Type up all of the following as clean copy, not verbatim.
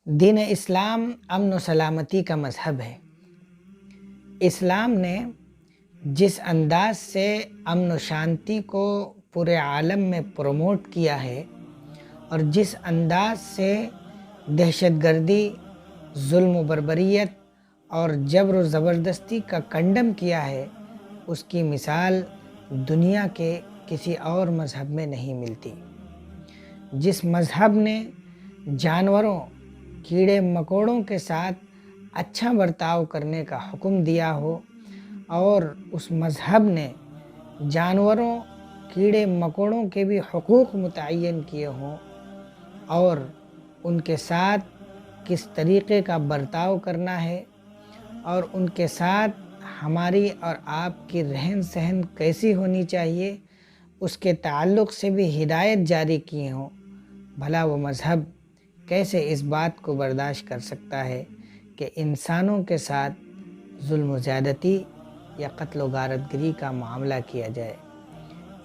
دین اسلام امن و سلامتی کا مذہب ہے۔ اسلام نے جس انداز سے امن و شانتی کو پورے عالم میں پروموٹ کیا ہے اور جس انداز سے دہشت گردی، ظلم و بربریت اور جبر و زبردستی کا کنڈم کیا ہے، اس کی مثال دنیا کے کسی اور مذہب میں نہیں ملتی۔ جس مذہب نے جانوروں، کیڑے مکوڑوں کے ساتھ اچھا برتاؤ کرنے کا حکم دیا ہو، اور اس مذہب نے جانوروں، کیڑے مکوڑوں کے بھی حقوق متعین کیے ہوں اور ان کے ساتھ کس طریقے کا برتاؤ کرنا ہے اور ان کے ساتھ ہماری اور آپ کی رہن سہن کیسی ہونی چاہیے، اس کے تعلق سے بھی ہدایت جاری کیے ہوں، بھلا وہ مذہب کیسے اس بات کو برداشت کر سکتا ہے کہ انسانوں کے ساتھ ظلم و زیادتی یا قتل و غارت گری کا معاملہ کیا جائے؟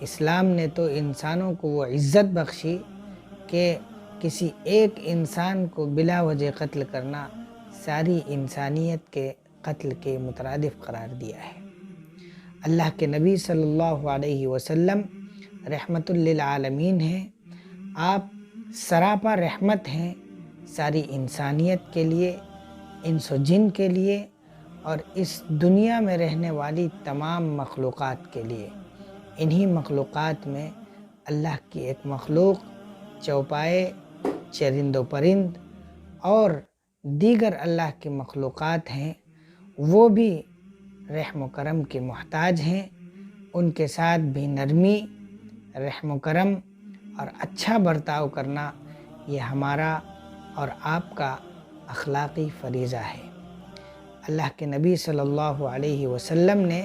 اسلام نے تو انسانوں کو وہ عزت بخشی کہ کسی ایک انسان کو بلا وجہ قتل کرنا ساری انسانیت کے قتل کے مترادف قرار دیا ہے۔ اللہ کے نبی صلی اللہ علیہ وسلم رحمت للعالمین ہیں، آپ سراپا رحمت ہیں ساری انسانیت کے لیے، انس و جن کے لیے اور اس دنیا میں رہنے والی تمام مخلوقات کے لیے۔ انہی مخلوقات میں اللہ کی ایک مخلوق چوپائے، چرند و پرند اور دیگر اللہ کی مخلوقات ہیں، وہ بھی رحم و کرم کے محتاج ہیں۔ ان کے ساتھ بھی نرمی، رحم و کرم اور اچھا برتاؤ کرنا یہ ہمارا اور آپ کا اخلاقی فریضہ ہے۔ اللہ کے نبی صلی اللہ علیہ وسلم نے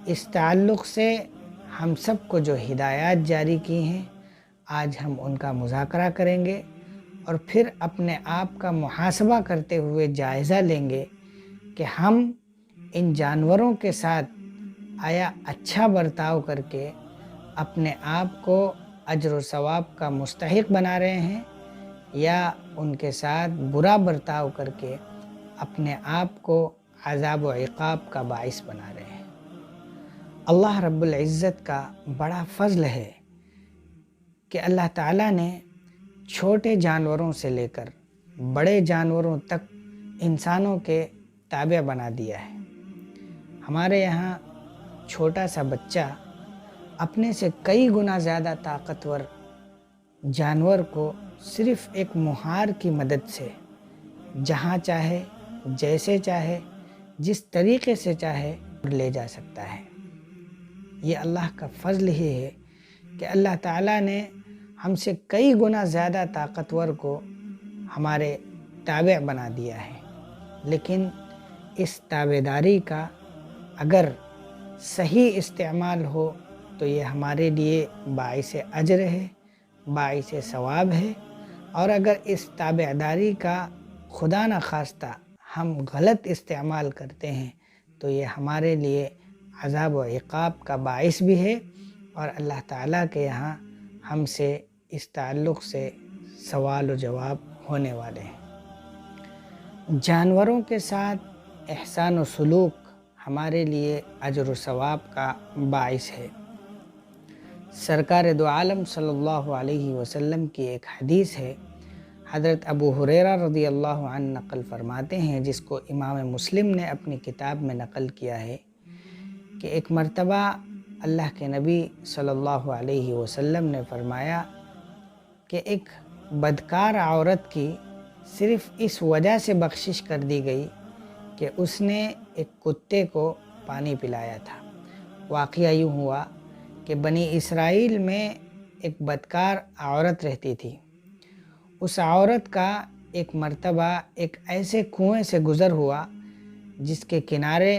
اس تعلق سے ہم سب کو جو ہدایات جاری کی ہیں، آج ہم ان کا مذاکرہ کریں گے اور پھر اپنے آپ کا محاسبہ کرتے ہوئے جائزہ لیں گے کہ ہم ان جانوروں کے ساتھ آیا اچھا برتاؤ کر کے اپنے آپ کو اجر و ثواب کا مستحق بنا رہے ہیں، یا ان کے ساتھ برا برتاؤ کر کے اپنے آپ کو عذاب و عقاب کا باعث بنا رہے ہیں۔ اللہ رب العزت کا بڑا فضل ہے کہ اللہ تعالیٰ نے چھوٹے جانوروں سے لے کر بڑے جانوروں تک انسانوں کے تابع بنا دیا ہے۔ ہمارے یہاں چھوٹا سا بچہ اپنے سے کئی گنا زیادہ طاقتور جانور کو صرف ایک مہار کی مدد سے جہاں چاہے، جیسے چاہے، جس طریقے سے چاہے لے جا سکتا ہے۔ یہ اللہ کا فضل ہی ہے کہ اللہ تعالیٰ نے ہم سے کئی گنا زیادہ طاقتور کو ہمارے تابع بنا دیا ہے، لیکن اس تابعداری کا اگر صحیح استعمال ہو تو یہ ہمارے لیے باعث اجر ہے، باعث ثواب ہے، اور اگر اس تابعداری کا خدا نخواستہ ہم غلط استعمال کرتے ہیں تو یہ ہمارے لیے عذاب و عقاب کا باعث بھی ہے، اور اللہ تعالیٰ کے یہاں ہم سے اس تعلق سے سوال و جواب ہونے والے ہیں۔ جانوروں کے ساتھ احسان و سلوک ہمارے لیے اجر و ثواب کا باعث ہے۔ سرکار دو عالم صلی اللہ علیہ وسلم کی ایک حدیث ہے، حضرت ابو ہریرہ رضی اللہ عنہ نقل فرماتے ہیں، جس کو امام مسلم نے اپنی کتاب میں نقل کیا ہے کہ ایک مرتبہ اللہ کے نبی صلی اللہ علیہ وسلم نے فرمایا کہ ایک بدکار عورت کی صرف اس وجہ سے بخشش کر دی گئی کہ اس نے ایک کتے کو پانی پلایا تھا۔ واقعہ یوں ہوا کہ بنی اسرائیل میں ایک بدکار عورت رہتی تھی۔ اس عورت کا ایک مرتبہ ایک ایسے کنویں سے گزر ہوا جس کے کنارے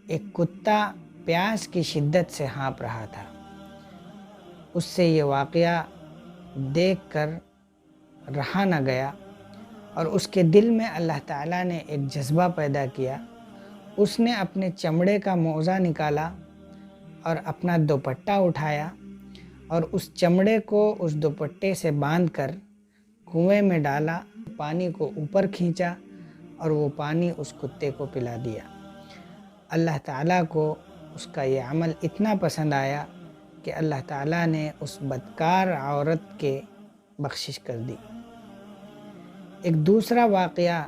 ایک کتا پیاس کی شدت سے ہانپ رہا تھا۔ اس سے یہ واقعہ دیکھ کر رہا نہ گیا اور اس کے دل میں اللہ تعالیٰ نے ایک جذبہ پیدا کیا۔ اس نے اپنے چمڑے کا موزہ نکالا اور اپنا دوپٹہ اٹھایا اور اس چمڑے کو اس دوپٹے سے باندھ کر کنویں میں ڈالا پانی کو اوپر کھینچا اور وہ پانی اس کتے کو پلا دیا۔ اللہ تعالیٰ کو اس کا یہ عمل اتنا پسند آیا کہ اللہ تعالیٰ نے اس بدکار عورت کے بخشش کر دی۔ ایک دوسرا واقعہ،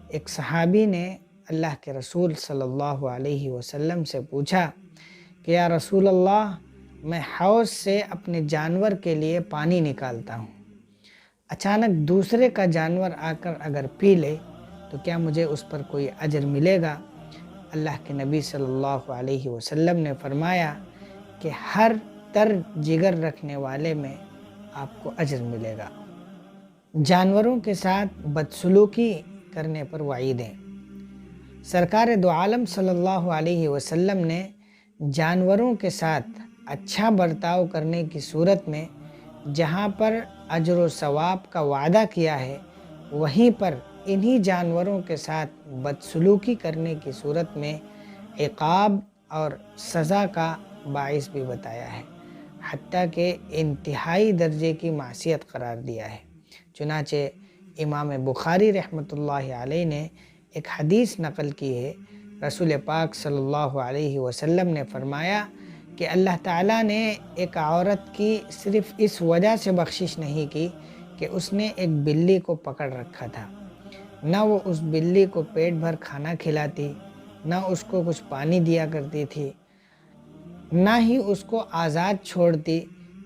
ایک صحابی نے اللہ کے رسول صلی اللہ علیہ وسلم سے پوچھا کہ یا رسول اللہ، میں حوض سے اپنے جانور کے لیے پانی نکالتا ہوں، اچانک دوسرے کا جانور آ کر اگر پی لے تو کیا مجھے اس پر کوئی اجر ملے گا؟ اللہ کے نبی صلی اللہ علیہ وسلم نے فرمایا کہ ہر تر جگر رکھنے والے میں آپ کو اجر ملے گا۔ جانوروں کے ساتھ بدسلوکی کرنے پر وعیدیں۔ سرکار دو عالم صلی اللہ علیہ وسلم نے جانوروں کے ساتھ اچھا برتاؤ کرنے کی صورت میں جہاں پر اجر و ثواب کا وعدہ کیا ہے، وہیں پر انہی جانوروں کے ساتھ بدسلوکی کرنے کی صورت میں عقاب اور سزا کا باعث بھی بتایا ہے، حتیٰ کہ انتہائی درجے کی معصیت قرار دیا ہے۔ چنانچہ امام بخاری رحمۃ اللہ علیہ نے ایک حدیث نقل کی ہے، رسول پاک صلی اللہ علیہ وسلم نے فرمایا کہ اللہ تعالیٰ نے ایک عورت کی صرف اس وجہ سے بخشش نہیں کی کہ اس نے ایک بلی کو پکڑ رکھا تھا، نہ وہ اس بلی کو پیٹ بھر کھانا کھلاتی، نہ اس کو کچھ پانی دیا کرتی تھی، نہ ہی اس کو آزاد چھوڑتی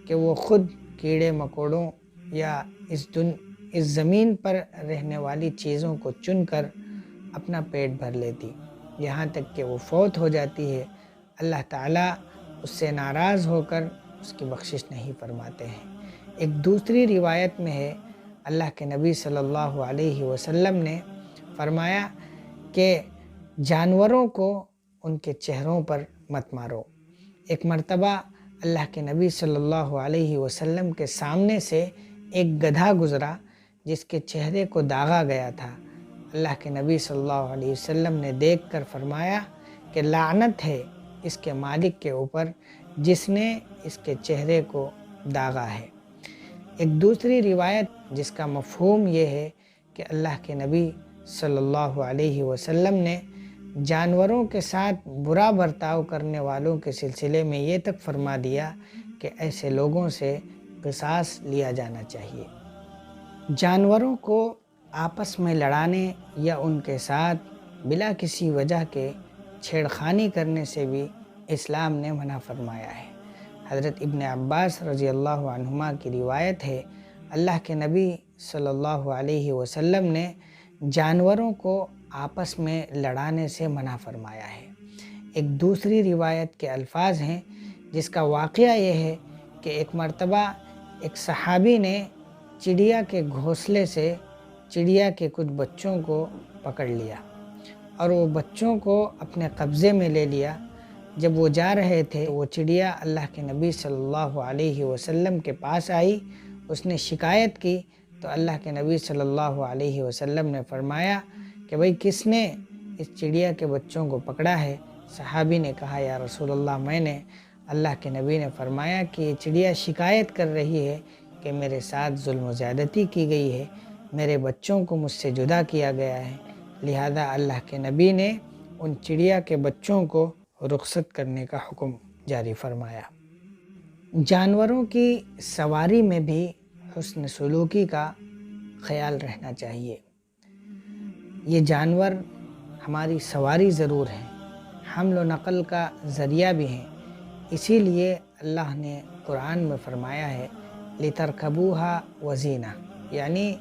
کہ وہ خود کیڑے مکوڑوں یا اس زمین پر رہنے والی چیزوں کو چن کر اپنا پیٹ بھر لیتی، یہاں تک کہ وہ فوت ہو جاتی ہے۔ اللہ تعالیٰ اس سے ناراض ہو کر اس کی بخشش نہیں فرماتے ہیں۔ ایک دوسری روایت میں ہے، اللہ کے نبی صلی اللہ علیہ وسلم نے فرمایا کہ جانوروں کو ان کے چہروں پر مت مارو۔ ایک مرتبہ اللہ کے نبی صلی اللہ علیہ وسلم کے سامنے سے ایک گدھا گزرا جس کے چہرے کو داغا گیا تھا۔ اللہ کے نبی صلی اللہ علیہ وسلم نے دیکھ کر فرمایا کہ لعنت ہے اس کے مالک کے اوپر جس نے اس کے چہرے کو داغا ہے۔ ایک دوسری روایت جس کا مفہوم یہ ہے کہ اللہ کے نبی صلی اللہ علیہ وسلم نے جانوروں کے ساتھ برا برتاؤ کرنے والوں کے سلسلے میں یہ تک فرما دیا کہ ایسے لوگوں سے قصاص لیا جانا چاہیے۔ جانوروں کو آپس میں لڑانے یا ان کے ساتھ بلا کسی وجہ کے چھیڑخانی کرنے سے بھی اسلام نے منع فرمایا ہے۔ حضرت ابن عباس رضی اللہ عنہما کی روایت ہے، اللہ کے نبی صلی اللہ علیہ وسلم نے جانوروں کو آپس میں لڑانے سے منع فرمایا ہے۔ ایک دوسری روایت کے الفاظ ہیں جس کا واقعہ یہ ہے کہ ایک مرتبہ ایک صحابی نے چڑیا کے گھونسلے سے چڑیا کے کچھ بچوں کو پکڑ لیا اور وہ بچوں کو اپنے قبضے میں لے لیا۔ جب وہ جا رہے تھے وہ چڑیا اللہ کے نبی صلی اللہ علیہ وسلم کے پاس آئی، اس نے شکایت کی تو اللہ کے نبی صلی اللہ علیہ وسلم نے فرمایا کہ بھئی کس نے اس چڑیا کے بچوں کو پکڑا ہے؟ صحابی نے کہا یا رسول اللہ میں نے۔ اللہ کے نبی نے فرمایا کہ یہ چڑیا شکایت کر رہی ہے کہ میرے ساتھ ظلم و زیادتی کی گئی ہے، میرے بچوں کو مجھ سے جدا کیا گیا ہے، لہذا اللہ کے نبی نے ان چڑیا کے بچوں کو رخصت کرنے کا حکم جاری فرمایا۔ جانوروں کی سواری میں بھی حسن سلوکی کا خیال رہنا چاہیے۔ یہ جانور ہماری سواری ضرور ہیں، حمل و نقل کا ذریعہ بھی ہیں، اسی لیے اللہ نے قرآن میں فرمایا ہے لِتَرْكَبُوهَا وَزِينَةً، یعنی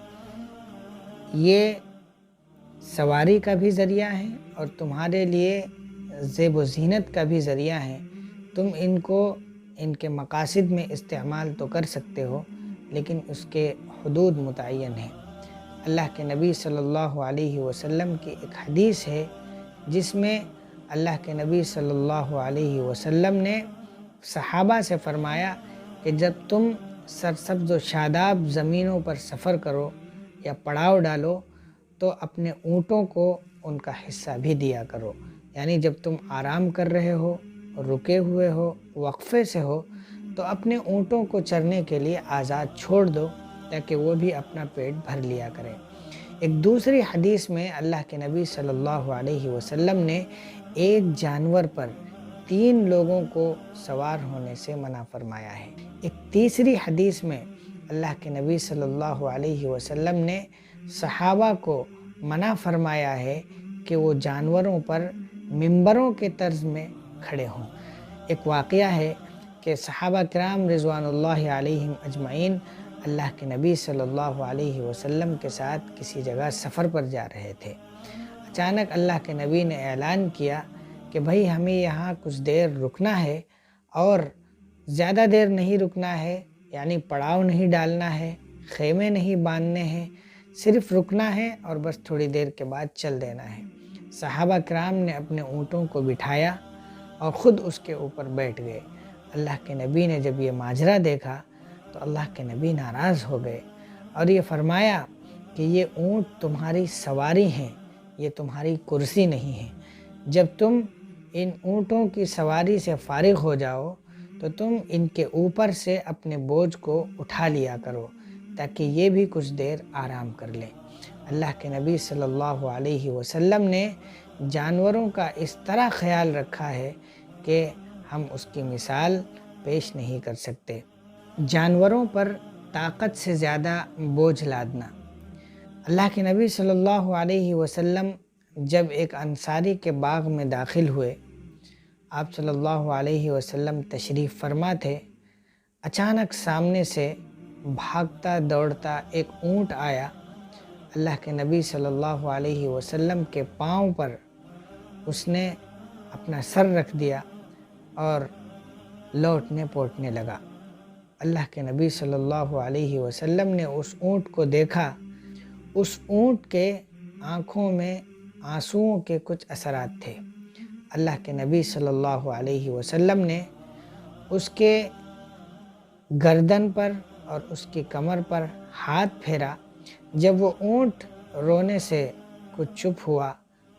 یہ سواری کا بھی ذریعہ ہیں اور تمہارے لیے زیب و زینت کا بھی ذریعہ ہیں۔ تم ان کو ان کے مقاصد میں استعمال تو کر سکتے ہو لیکن اس کے حدود متعین ہیں۔ اللہ کے نبی صلی اللہ علیہ وسلم کی ایک حدیث ہے جس میں اللہ کے نبی صلی اللہ علیہ وسلم نے صحابہ سے فرمایا کہ جب تم سرسبز و شاداب زمینوں پر سفر کرو یا پڑاؤ ڈالو تو اپنے اونٹوں کو ان کا حصہ بھی دیا کرو، یعنی جب تم آرام کر رہے ہو، رکے ہوئے ہو، وقفے سے ہو تو اپنے اونٹوں کو چرنے کے لیے آزاد چھوڑ دو تاکہ وہ بھی اپنا پیٹ بھر لیا کریں۔ ایک دوسری حدیث میں اللہ کے نبی صلی اللہ علیہ وسلم نے ایک جانور پر 3 لوگوں کو سوار ہونے سے منع فرمایا ہے۔ ایک تیسری حدیث میں اللہ کے نبی صلی اللہ علیہ وسلم نے صحابہ کو منع فرمایا ہے کہ وہ جانوروں پر ممبروں کے طرز میں کھڑے ہوں۔ ایک واقعہ ہے کہ صحابہ کرام رضوان اللہ علیہم اجمعین اللہ کے نبی صلی اللہ علیہ وسلم کے ساتھ کسی جگہ سفر پر جا رہے تھے۔ اچانک اللہ کے نبی نے اعلان کیا کہ بھائی ہمیں یہاں کچھ دیر رکنا ہے، اور زیادہ دیر نہیں رکنا ہے، یعنی پڑاؤ نہیں ڈالنا ہے، خیمے نہیں باندھنے ہیں، صرف رکنا ہے اور بس تھوڑی دیر کے بعد چل دینا ہے۔ صحابہ کرام نے اپنے اونٹوں کو بٹھایا اور خود اس کے اوپر بیٹھ گئے۔ اللہ کے نبی نے جب یہ ماجرا دیکھا تو اللہ کے نبی ناراض ہو گئے اور یہ فرمایا کہ یہ اونٹ تمہاری سواری ہیں، یہ تمہاری کرسی نہیں ہے۔ جب تم ان اونٹوں کی سواری سے فارغ ہو جاؤ تو تم ان کے اوپر سے اپنے بوجھ کو اٹھا لیا کرو تاکہ یہ بھی کچھ دیر آرام کر لیں۔ اللہ کے نبی صلی اللہ علیہ وسلم نے جانوروں کا اس طرح خیال رکھا ہے کہ ہم اس کی مثال پیش نہیں کر سکتے۔ جانوروں پر طاقت سے زیادہ بوجھ لادنا۔ اللہ کے نبی صلی اللہ علیہ وسلم جب ایک انصاری کے باغ میں داخل ہوئے، آپ صلی اللہ علیہ وسلم تشریف فرما تھے، اچانک سامنے سے بھاگتا دوڑتا ایک اونٹ آیا۔ اللہ کے نبی صلی اللہ علیہ وسلم کے پاؤں پر اس نے اپنا سر رکھ دیا اور لوٹنے پوٹنے لگا۔ اللہ کے نبی صلی اللہ علیہ وسلم نے اس اونٹ کو دیکھا۔ اس اونٹ کے آنکھوں میں آنسوؤں کے کچھ اثرات تھے۔ اللہ کے نبی صلی اللہ علیہ وسلم نے اس کے گردن پر اور اس کی کمر پر ہاتھ پھیرا۔ جب وہ اونٹ رونے سے کچھ چپ ہوا،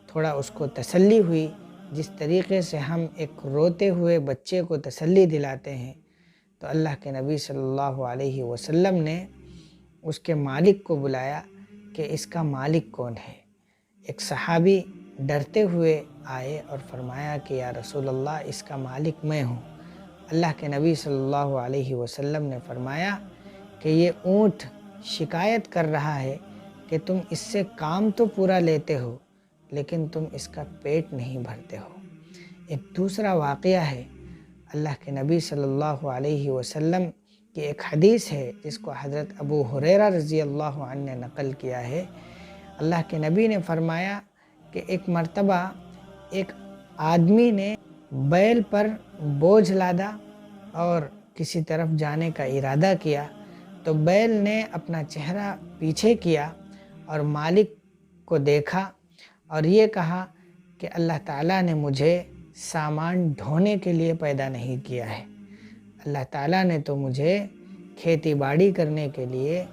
تھوڑا اس کو تسلی ہوئی، جس طریقے سے ہم ایک روتے ہوئے بچے کو تسلی دلاتے ہیں، تو اللہ کے نبی صلی اللہ علیہ وسلم نے اس کے مالک کو بلایا کہ اس کا مالک کون ہے۔ ایک صحابی ڈرتے ہوئے آئے اور فرمایا کہ یا رسول اللہ، اس کا مالک میں ہوں۔ اللہ کے نبی صلی اللہ علیہ وسلم نے فرمایا کہ یہ اونٹ شکایت کر رہا ہے کہ تم اس سے کام تو پورا لیتے ہو لیکن تم اس کا پیٹ نہیں بھرتے ہو۔ ایک دوسرا واقعہ ہے، اللہ کے نبی صلی اللہ علیہ وسلم کی ایک حدیث ہے جس کو حضرت ابو ہریرہ رضی اللہ عنہ نے نقل کیا ہے۔ اللہ کے نبی نے فرمایا کہ ایک مرتبہ ایک آدمی نے بیل پر بوجھ لادا اور کسی طرف جانے کا ارادہ کیا، تو بیل نے اپنا چہرہ پیچھے کیا اور مالک کو دیکھا اور یہ کہا کہ اللہ تعالیٰ نے مجھے سامان ڈھونے کے لیے پیدا نہیں کیا ہے، اللہ تعالیٰ نے تو مجھے کھیتی باڑی کرنے کے لیے،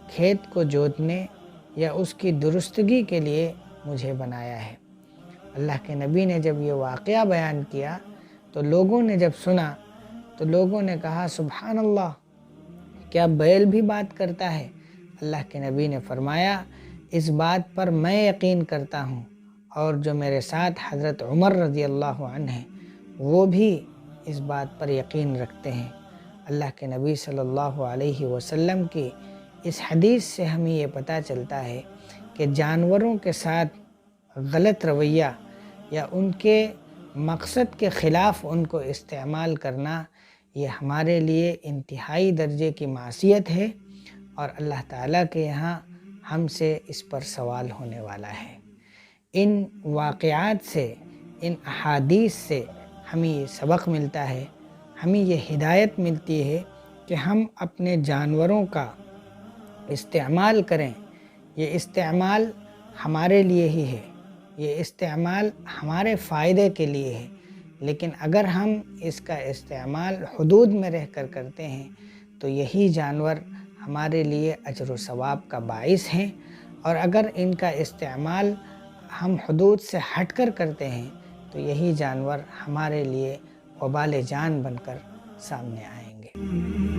کھیت کو جوتنے یا اس کی درستگی کے لیے مجھے بنایا ہے۔ اللہ کے نبی نے جب یہ واقعہ بیان کیا تو لوگوں نے جب سنا تو لوگوں نے کہا سبحان اللہ، کیا بیل بھی بات کرتا ہے؟ اللہ کے نبی نے فرمایا اس بات پر میں یقین کرتا ہوں اور جو میرے ساتھ حضرت عمر رضی اللہ عنہ ہیں وہ بھی اس بات پر یقین رکھتے ہیں۔ اللہ کے نبی صلی اللہ علیہ وسلم کی اس حدیث سے ہمیں یہ پتہ چلتا ہے کہ جانوروں کے ساتھ غلط رویہ یا ان کے مقصد کے خلاف ان کو استعمال کرنا، یہ ہمارے لیے انتہائی درجے کی معصیت ہے اور اللہ تعالیٰ کے یہاں ہم سے اس پر سوال ہونے والا ہے۔ ان واقعات سے، ان احادیث سے ہمیں یہ سبق ملتا ہے، ہمیں یہ ہدایت ملتی ہے کہ ہم اپنے جانوروں کا استعمال کریں۔ یہ استعمال ہمارے لیے ہی ہے، یہ استعمال ہمارے فائدے کے لیے ہے، لیکن اگر ہم اس کا استعمال حدود میں رہ کر کرتے ہیں تو یہی جانور ہمارے لیے اجر و ثواب کا باعث ہیں، اور اگر ان کا استعمال ہم حدود سے ہٹ کر کرتے ہیں تو یہی جانور ہمارے لیے وبال جان بن کر سامنے آئیں گے۔